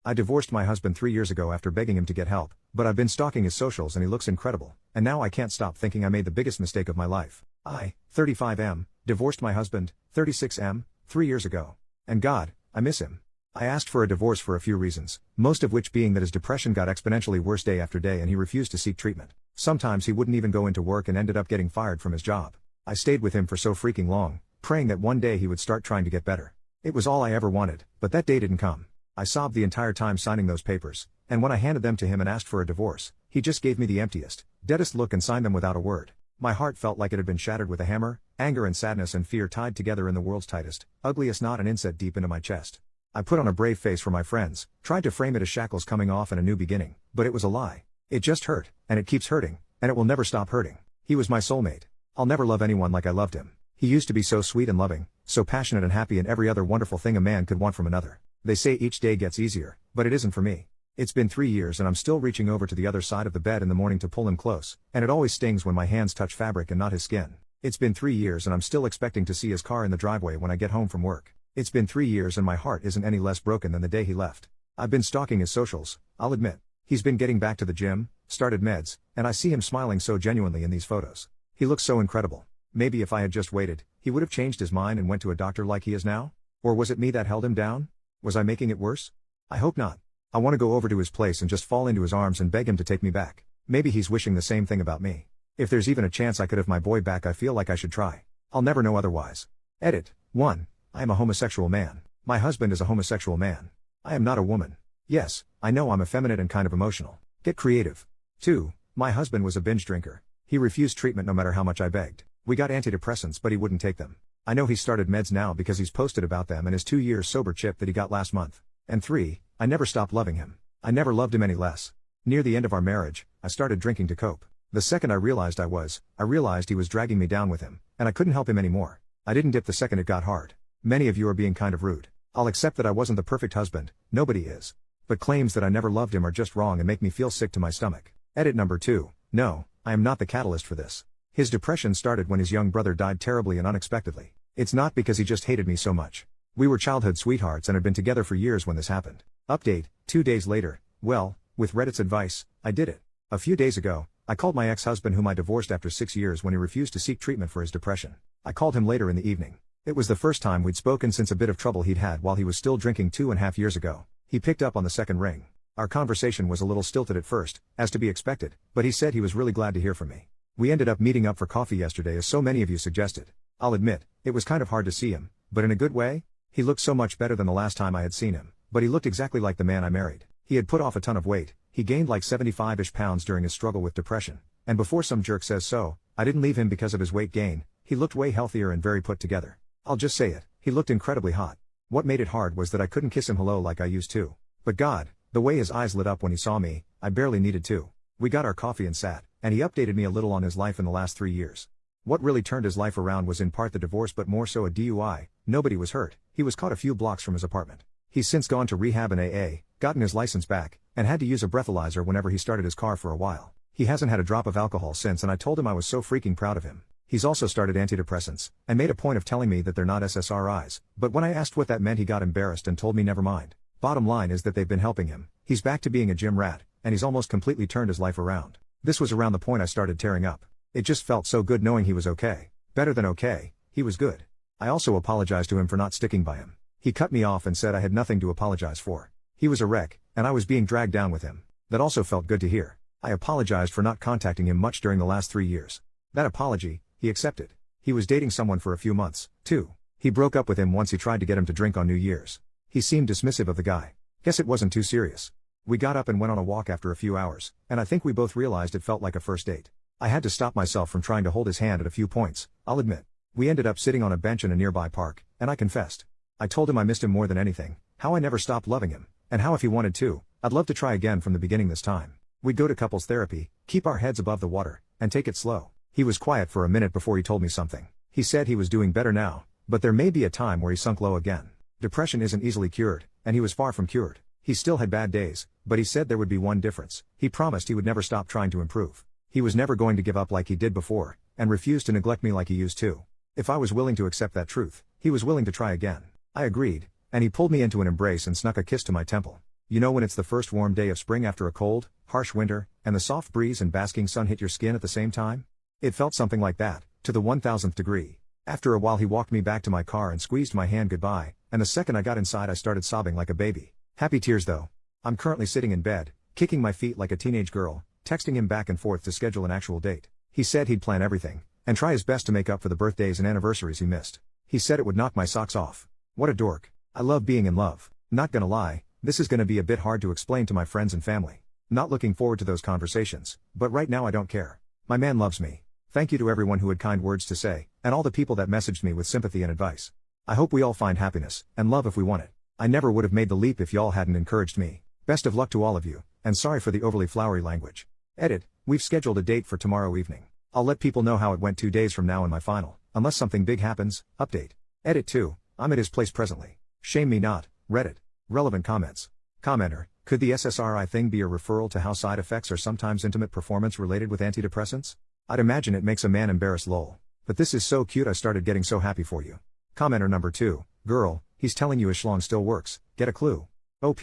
I divorced my husband 3 years ago after begging him to get help, but I've been stalking his socials and he looks incredible, and now I can't stop thinking I made the biggest mistake of my life. I, 35M, divorced my husband, 36M, 3 years ago. And God, I miss him. I asked for a divorce for a few reasons, most of which being that his depression got exponentially worse day after day and he refused to seek treatment. Sometimes he wouldn't even go into work and ended up getting fired from his job. I stayed with him for so freaking long, praying that one day he would start trying to get better. It was all I ever wanted, but that day didn't come. I sobbed the entire time signing those papers, and when I handed them to him and asked for a divorce, he just gave me the emptiest, deadest look and signed them without a word. My heart felt like it had been shattered with a hammer, anger and sadness and fear tied together in the world's tightest, ugliest knot and inset deep into my chest. I put on a brave face for my friends, tried to frame it as shackles coming off and a new beginning, but it was a lie. It just hurt, and it keeps hurting, and it will never stop hurting. He was my soulmate. I'll never love anyone like I loved him. He used to be so sweet and loving, so passionate and happy and every other wonderful thing a man could want from another. They say each day gets easier, but it isn't for me. It's been 3 years and I'm still reaching over to the other side of the bed in the morning to pull him close, and it always stings when my hands touch fabric and not his skin. It's been 3 years and I'm still expecting to see his car in the driveway when I get home from work. It's been 3 years and my heart isn't any less broken than the day he left. I've been stalking his socials, I'll admit. He's been getting back to the gym, started meds, and I see him smiling so genuinely in these photos. He looks so incredible. Maybe if I had just waited, he would have changed his mind and went to a doctor like he is now? Or was it me that held him down? Was I making it worse? I hope not. I want to go over to his place and just fall into his arms and beg him to take me back. Maybe he's wishing the same thing about me. If there's even a chance I could have my boy back, I feel like I should try. I'll never know otherwise. Edit. 1. I am a homosexual man. My husband is a homosexual man. I am not a woman. Yes, I know I'm effeminate and kind of emotional. Get creative. 2. My husband was a binge drinker. He refused treatment no matter how much I begged. We got antidepressants but he wouldn't take them. I know he's started meds now because he's posted about them and his 2 years sober chip that he got last month. And 3, I never stopped loving him. I never loved him any less. Near the end of our marriage, I started drinking to cope. The second I realized he was dragging me down with him, and I couldn't help him anymore. I didn't dip the second it got hard. Many of you are being kind of rude. I'll accept that I wasn't the perfect husband, nobody is. But claims that I never loved him are just wrong and make me feel sick to my stomach. Edit number 2, no, I am not the catalyst for this. His depression started when his young brother died terribly and unexpectedly. It's not because he just hated me so much. We were childhood sweethearts and had been together for years when this happened. Update, 2 days later, well, with Reddit's advice, I did it. A few days ago, I called my ex-husband whom I divorced after 6 years when he refused to seek treatment for his depression. I called him later in the evening. It was the first time we'd spoken since a bit of trouble he'd had while he was still drinking 2.5 years ago. He picked up on the second ring. Our conversation was a little stilted at first, as to be expected, but he said he was really glad to hear from me. We ended up meeting up for coffee yesterday as so many of you suggested. I'll admit, it was kind of hard to see him, but in a good way. He looked so much better than the last time I had seen him, but he looked exactly like the man I married. He had put off a ton of weight, he gained like 75-ish pounds during his struggle with depression, and before some jerk says so, I didn't leave him because of his weight gain. He looked way healthier and very put together. I'll just say it, he looked incredibly hot. What made it hard was that I couldn't kiss him hello like I used to. But God, the way his eyes lit up when he saw me, I barely needed to. We got our coffee and sat, and he updated me a little on his life in the last 3 years. What really turned his life around was in part the divorce but more so a DUI. Nobody was hurt, he was caught a few blocks from his apartment. He's since gone to rehab and AA, gotten his license back, and had to use a breathalyzer whenever he started his car for a while. He hasn't had a drop of alcohol since and I told him I was so freaking proud of him. He's also started antidepressants, and made a point of telling me that they're not SSRIs, but when I asked what that meant he got embarrassed and told me never mind. Bottom line is that they've been helping him, he's back to being a gym rat, and he's almost completely turned his life around. This was around the point I started tearing up. It just felt so good knowing he was okay. Better than okay, he was good. I also apologized to him for not sticking by him. He cut me off and said I had nothing to apologize for. He was a wreck, and I was being dragged down with him. That also felt good to hear. I apologized for not contacting him much during the last 3 years. That apology, he accepted. He was dating someone for a few months, too. He broke up with him once he tried to get him to drink on New Year's. He seemed dismissive of the guy. Guess it wasn't too serious. We got up and went on a walk after a few hours, and I think we both realized it felt like a first date. I had to stop myself from trying to hold his hand at a few points, I'll admit. We ended up sitting on a bench in a nearby park, and I confessed. I told him I missed him more than anything, how I never stopped loving him, and how if he wanted to, I'd love to try again from the beginning this time. We'd go to couples therapy, keep our heads above the water, and take it slow. He was quiet for a minute before he told me something. He said he was doing better now, but there may be a time where he sunk low again. Depression isn't easily cured, and he was far from cured. He still had bad days, but he said there would be one difference. He promised he would never stop trying to improve. He was never going to give up like he did before, and refused to neglect me like he used to. If I was willing to accept that truth, he was willing to try again. I agreed, and he pulled me into an embrace and snuck a kiss to my temple. You know when it's the first warm day of spring after a cold, harsh winter, and the soft breeze and basking sun hit your skin at the same time? It felt something like that, to the 1000th degree. After a while he walked me back to my car and squeezed my hand goodbye, and the second I got inside I started sobbing like a baby. Happy tears though. I'm currently sitting in bed, kicking my feet like a teenage girl, texting him back and forth to schedule an actual date. He said he'd plan everything, and try his best to make up for the birthdays and anniversaries he missed. He said it would knock my socks off. What a dork. I love being in love. Not gonna lie, this is gonna be a bit hard to explain to my friends and family. Not looking forward to those conversations, but right now I don't care. My man loves me. Thank you to everyone who had kind words to say, and all the people that messaged me with sympathy and advice. I hope we all find happiness, and love if we want it. I never would have made the leap if y'all hadn't encouraged me. Best of luck to all of you, and sorry for the overly flowery language. Edit, we've scheduled a date for tomorrow evening. I'll let people know how it went 2 days from now in my final, unless something big happens, update. Edit 2, I'm at his place presently. Shame me not, Reddit. Relevant comments. Commenter, could the SSRI thing be a referral to how side effects are sometimes intimate performance related with antidepressants? I'd imagine it makes a man embarrassed lol. But this is so cute I started getting so happy for you. Commenter number 2, girl, he's telling you his schlong still works, get a clue. OP,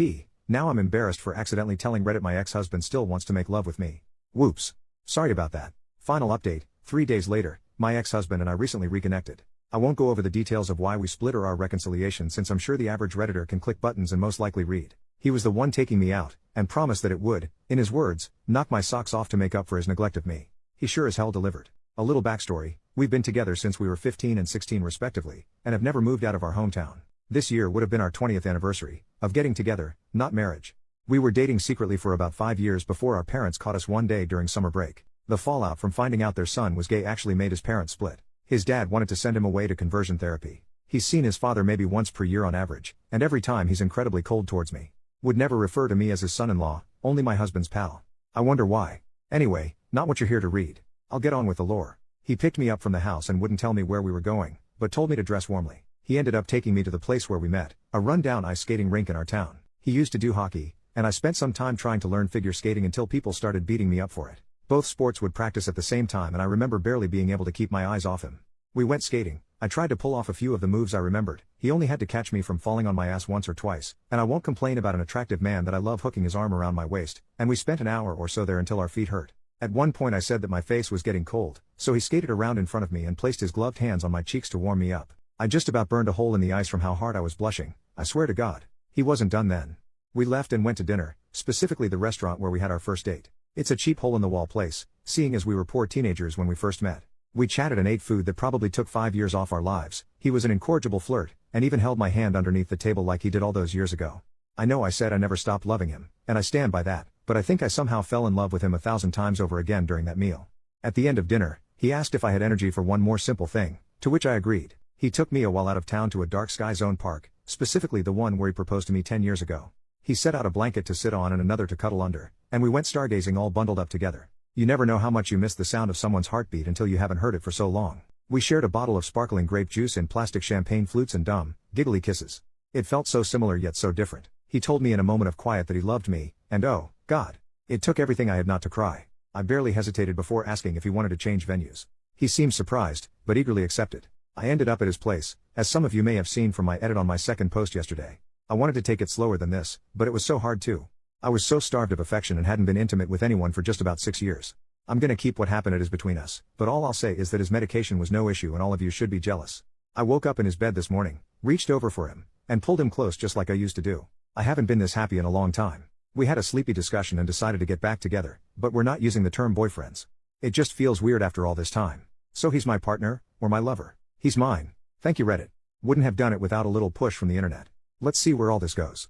now I'm embarrassed for accidentally telling Reddit my ex-husband still wants to make love with me. Whoops. Sorry about that. Final update, 3 days later, my ex-husband and I recently reconnected. I won't go over the details of why we split or our reconciliation since I'm sure the average Redditor can click buttons and most likely read. He was the one taking me out, and promised that it would, in his words, knock my socks off to make up for his neglect of me. He sure as hell delivered. A little backstory, we've been together since we were 15 and 16 respectively, and have never moved out of our hometown. This year would have been our 20th anniversary, of getting together, not marriage. We were dating secretly for about 5 years before our parents caught us one day during summer break. The fallout from finding out their son was gay actually made his parents split. His dad wanted to send him away to conversion therapy. He's seen his father maybe once per year on average, and every time he's incredibly cold towards me. Would never refer to me as his son-in-law, only my husband's pal. I wonder why. Anyway, not what you're here to read. I'll get on with the lore. He picked me up from the house and wouldn't tell me where we were going, but told me to dress warmly. He ended up taking me to the place where we met, a run-down ice skating rink in our town. He used to do hockey, and I spent some time trying to learn figure skating until people started beating me up for it. Both sports would practice at the same time and I remember barely being able to keep my eyes off him. We went skating. I tried to pull off a few of the moves I remembered. He only had to catch me from falling on my ass once or twice, and I won't complain about an attractive man that I love hooking his arm around my waist, and we spent an hour or so there until our feet hurt. At one point I said that my face was getting cold, so he skated around in front of me and placed his gloved hands on my cheeks to warm me up. I just about burned a hole in the ice from how hard I was blushing, I swear to God. He wasn't done then. We left and went to dinner, specifically the restaurant where we had our first date. It's a cheap hole-in-the-wall place, seeing as we were poor teenagers when we first met. We chatted and ate food that probably took 5 years off our lives. He was an incorrigible flirt, and even held my hand underneath the table like he did all those years ago. I know I said I never stopped loving him, and I stand by that, but I think I somehow fell in love with him 1,000 times over again during that meal. At the end of dinner, he asked if I had energy for one more simple thing, to which I agreed. He took me a while out of town to a dark sky zone park, specifically the one where he proposed to me 10 years ago. He set out a blanket to sit on and another to cuddle under, and we went stargazing all bundled up together. You never know how much you miss the sound of someone's heartbeat until you haven't heard it for so long. We shared a bottle of sparkling grape juice in plastic champagne flutes and dumb, giggly kisses. It felt so similar yet so different. He told me in a moment of quiet that he loved me, and oh, God. It took everything I had not to cry. I barely hesitated before asking if he wanted to change venues. He seemed surprised, but eagerly accepted. I ended up at his place, as some of you may have seen from my edit on my second post yesterday. I wanted to take it slower than this, but it was so hard too. I was so starved of affection and hadn't been intimate with anyone for just about 6 years. I'm gonna keep what happened is between us, but all I'll say is that his medication was no issue and all of you should be jealous. I woke up in his bed this morning, reached over for him, and pulled him close just like I used to do. I haven't been this happy in a long time. We had a sleepy discussion and decided to get back together, but we're not using the term boyfriends. It just feels weird after all this time. So he's my partner, or my lover. He's mine. Thank you Reddit. Wouldn't have done it without a little push from the internet. Let's see where all this goes.